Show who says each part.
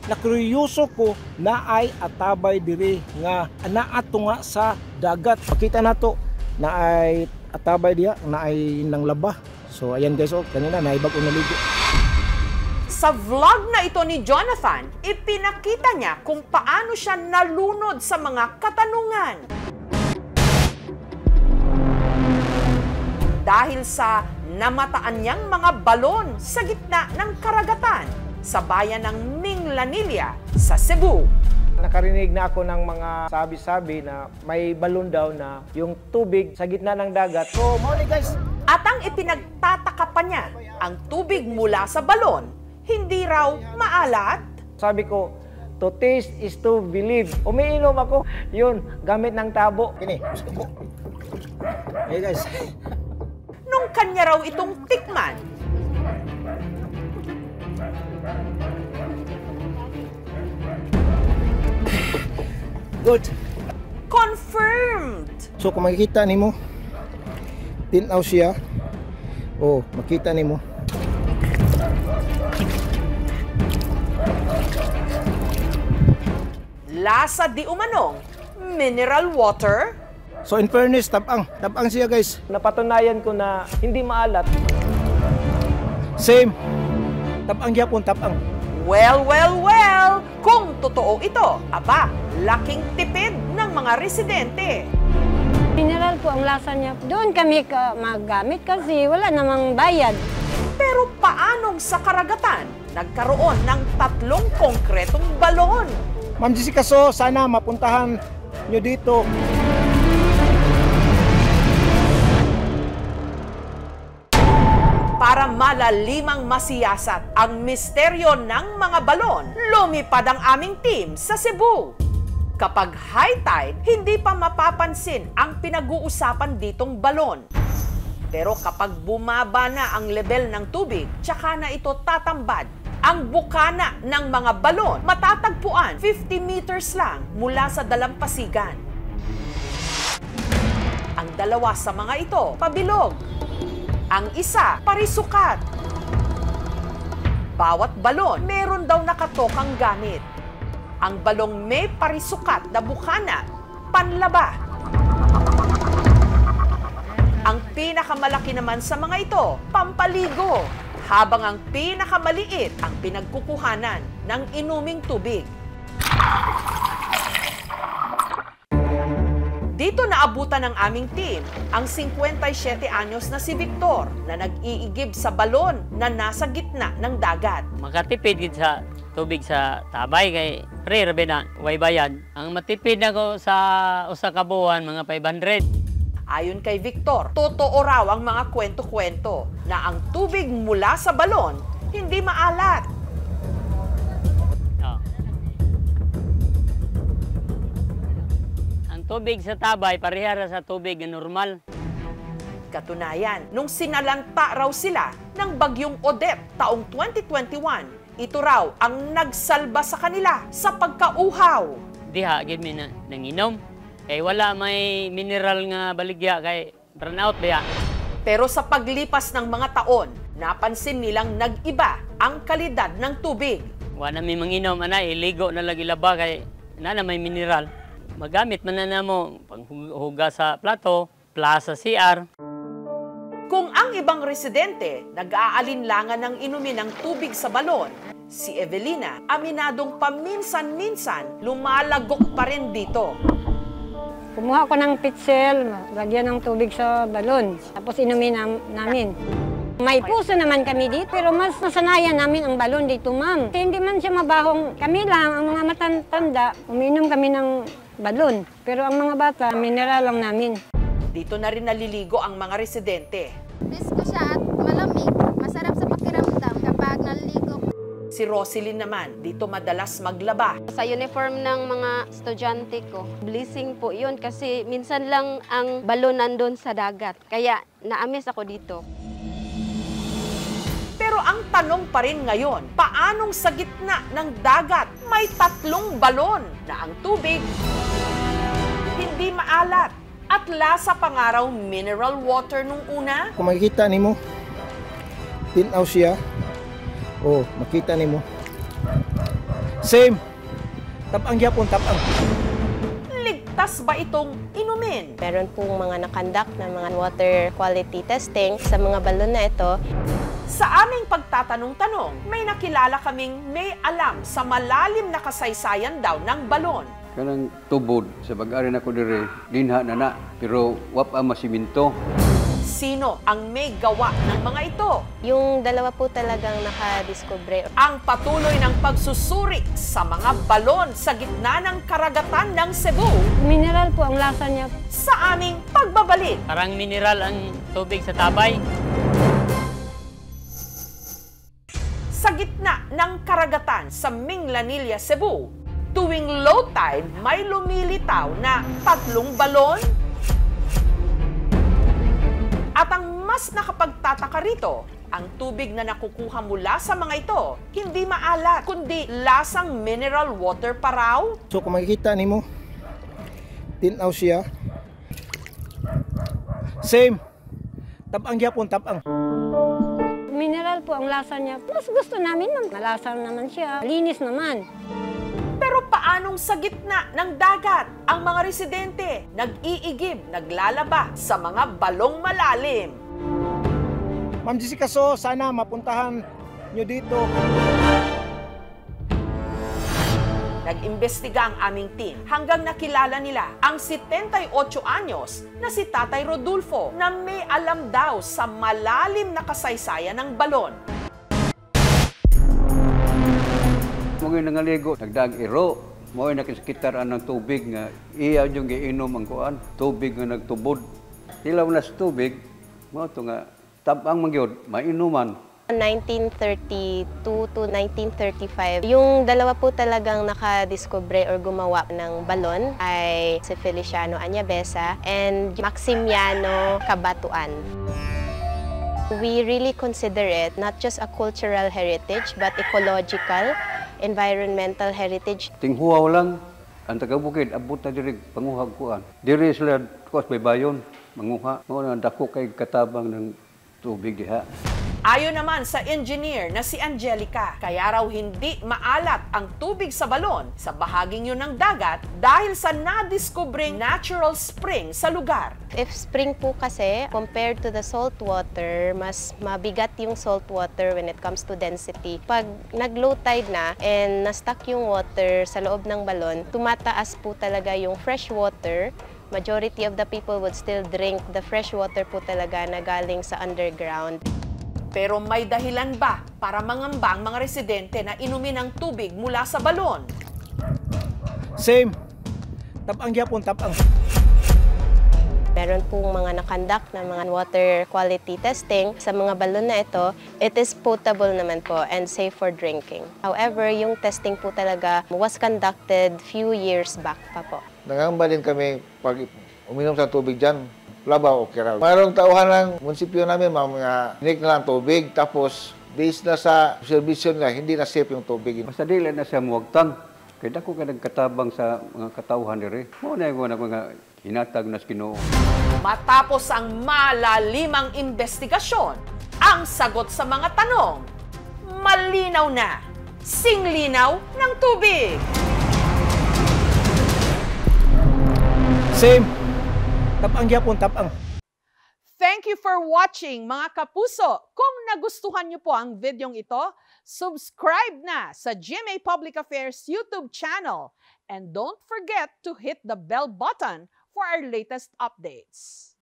Speaker 1: nakuryoso ko na ay atabay diri nga anaato nga sa dagat. Pakita nato na ay atabay diya, na ay nang laba. So ayan guys, oh, kanina naibag ko naligo.
Speaker 2: Sa vlog na ito ni Jonathan, ipinakita niya kung paano siya nalunod sa mga katanungan. Dahil sa namataan niyang mga balon sa gitna ng karagatan sa bayan ng Minglanilla sa Cebu.
Speaker 1: Nakarinig na ako ng mga sabi-sabi na may balon daw na yung tubig sa gitna ng dagat. So, morning guys!
Speaker 2: At ang ipinagtataka pa niya, ang tubig mula sa balon, hindi raw maalat.
Speaker 1: Sabi ko, to taste is to believe. Umiinom ako, yun, gamit ng tabo. Kini, gusto ko. Hey guys.
Speaker 2: Nung kanya raw itong tikman,
Speaker 1: good.
Speaker 2: Confirmed!
Speaker 1: So kung makikita nimo, tinaw siya. Oh, makita nimo.
Speaker 2: Lasa di umanong mineral water.
Speaker 1: So in fairness, tabang siya guys. Napatunayan ko na hindi maalat. Same. Tabang gyapon, tabang.
Speaker 2: Well, kung totoo ito, aba, laking tipid ng mga residente.
Speaker 3: Mineral po ang lasa niya. Doon kami magamit kasi wala namang bayad.
Speaker 2: Pero paanong sa karagatan, nagkaroon ng 3 konkretong balon?
Speaker 1: Ma'am Jessica, so sana mapuntahan nyo dito.
Speaker 2: Para malalimang masiyasat ang misteryo ng mga balon, lumipad ang aming team sa Cebu. Kapag high tide, hindi pa mapapansin ang pinag-uusapan ditong balon. Pero kapag bumaba na ang level ng tubig, tsaka na ito tatambad. Ang bukana ng mga balon matatagpuan 50 meters lang mula sa dalampasigan. Ang 2 sa mga ito, pabilog. Ang isa, parisukat. Bawat balon, meron daw nakatokang gamit. Ang balong may parisukat na bukana, panlaba. Ang pinakamalaki naman sa mga ito, pampaligo. Habang ang pinakamaliit ang pinagkukuhanan ng inuming tubig. Dito naabutan ng aming team ang 57 anyos na si Victor na nag-iigib sa balon na nasa gitna ng dagat.
Speaker 4: Makatipid gid sa tubig sa tabay kay pre rabe na way bayad. Ang matipid na ko sa usa ka buwan mga 500.
Speaker 2: Ayon kay Victor, totoo raw ang mga kwento-kwento na ang tubig mula sa balon hindi maalat.
Speaker 4: Tubig sa tabay, parehara sa tubig na normal.
Speaker 2: Katunayan, nung sinalanta raw sila ng bagyong Odette taong 2021, ito raw ang nagsalba sa kanila sa pagkauhaw.
Speaker 4: Diha, gid mi na nanginom. Kay wala may mineral nga baligya kay burnout ba yan.
Speaker 2: Pero sa paglipas ng mga taon, napansin nilang nag-iba ang kalidad ng tubig.
Speaker 4: Wala may manginom, iligo na lagi laba kay na may mineral. Magamit man na mo panghuga sa plato, plaza CR.
Speaker 2: Kung ang ibang residente nag-aalinlangan ng inumin ng tubig sa balon, si Evelina aminadong paminsan-minsan lumalagok pa rin dito.
Speaker 3: Kumuha ko ng pitsil, lagyan ng tubig sa balon, tapos inumin namin. May puso naman kami dito, pero mas nasanayan namin ang balon dito, ma'am. Hindi man siya mabahong. Kami lang, ang mga matanda, uminom kami ng balon. Pero ang mga bata, mineral lang namin.
Speaker 2: Dito na rin naliligo ang mga residente.
Speaker 5: Presko siya at malamig. Masarap sa pakiramdam kapag naliligo.
Speaker 2: Si Roselyn naman, dito madalas maglaba.
Speaker 5: Sa uniform ng mga estudyante ko, blessing po yun kasi minsan lang ang balon nandun sa dagat. Kaya naamis ako dito.
Speaker 2: Pero ang tanong pa rin ngayon, paanong sa gitna ng dagat may 3 balon na ang tubig hindi maalat at lasa pangaraw mineral water nung una?
Speaker 1: Kung makikita nimo, tinaw siya. Oh, makita nimo. Same. Tabang gyapon, tabang.
Speaker 2: Ligtas ba itong inumin?
Speaker 6: Meron pong mga nakandak na mga water quality testing sa mga balon na ito.
Speaker 2: Sa aming pagtatanong-tanong, may nakilala kaming may alam sa malalim na kasaysayan daw ng balon.
Speaker 7: Kanang tubod sa pag-ari na ko dire, dinha na na, pero wap ang masiminto.
Speaker 2: Sino ang may gawa ng mga ito?
Speaker 6: Yung dalawa po talagang nakadiscover.
Speaker 2: Ang patuloy ng pagsusuri sa mga balon sa gitna ng karagatan ng Cebu
Speaker 3: Mineral po ang lasa niya.
Speaker 2: sa aming pagbabalik.
Speaker 4: Parang mineral ang tubig sa tabay.
Speaker 2: Sa gitna ng karagatan sa Minglanilla, Cebu, tuwing low tide may lumilitaw na 3 balon. At ang mas nakapagtataka rito, ang tubig na nakukuha mula sa mga ito, hindi maalat, kundi lasang mineral water pa raw.
Speaker 1: So kung makikita nimo, tinaw siya. Same. Tabang gyapon, tabang.
Speaker 3: Mineral po ang lasa niya. Mas gusto namin, malasa naman siya. Linis naman.
Speaker 2: Pero paanong sa gitna ng dagat ang mga residente nag-iigib, naglalaba sa mga balong malalim?
Speaker 1: Ma'am Jessica, so sana mapuntahan nyo dito.
Speaker 2: Nag-imbestiga ang aming team hanggang nakilala nila ang 78 anyos na si Tatay Rodulfo na may alam daw sa malalim na kasaysayan ng balon.
Speaker 7: Mga nangaligo, nagdaang iro. Mga nakisikitaraan ng tubig nga iya yung giinom ang kuan. Tubig nga nagtubod. Hilaw na sa tubig, mga ito nga, tabang magyod, mainuman.
Speaker 6: 1932 to 1935, yung dalawa po talagang nakadiscover or gumawa ng balon ay si Feliciano Añabesa and Maximiano Cabatuan. We really consider it not just a cultural heritage but ecological, environmental heritage.
Speaker 7: Tinghuaw lang, ang taga-bukid, abot na diri, panguhag kuan. Diri sila, kuas may bayon, manguha. Mga dako kay katabang ng tubig diha.
Speaker 2: Ayon naman sa engineer na si Angelica, kaya raw hindi maalat ang tubig sa balon sa bahaging yun ng dagat dahil sa nadiskubreng natural spring sa lugar.
Speaker 6: If spring po kasi, compared to the salt water, mas mabigat yung salt water when it comes to density. Pag nag-low tide na and na-stuck yung water sa loob ng balon, tumataas po talaga yung fresh water. Majority of the people would still drink the fresh water po talaga na galing sa underground.
Speaker 2: Pero may dahilan ba para mangamba ang mga residente na inumin ang tubig mula sa balon?
Speaker 1: Same. Tabang gyapon, tabang.
Speaker 6: Meron pong mga nakandak na mga water quality testing sa mga balon na ito. It is potable naman po and safe for drinking. However, yung testing po talaga was conducted few years back pa po.
Speaker 8: Nangamba din kami pag uminom sa tubig dyan. Laba, okay raw. Mayroong tauhan ng munisipyo namin, mga inik na lang tubig. Tapos, based na sa servisyo nila, hindi na safe yung tubig.
Speaker 7: Basta dili na siya muwagtang. Kaya dako ka nagkatabang sa mga katauhan diri. Mao na yung mga hinatag na Ginoo.
Speaker 2: Matapos ang malalimang investigasyon, ang sagot sa mga tanong, malinaw na, singlinaw ng tubig.
Speaker 1: Same. Tabang gyapon, tabang.
Speaker 2: Thank you for watching mga kapuso. Kung nagustuhan niyo po ang videong ito, subscribe na sa GMA Public Affairs YouTube channel. And don't forget to hit the bell button for our latest updates.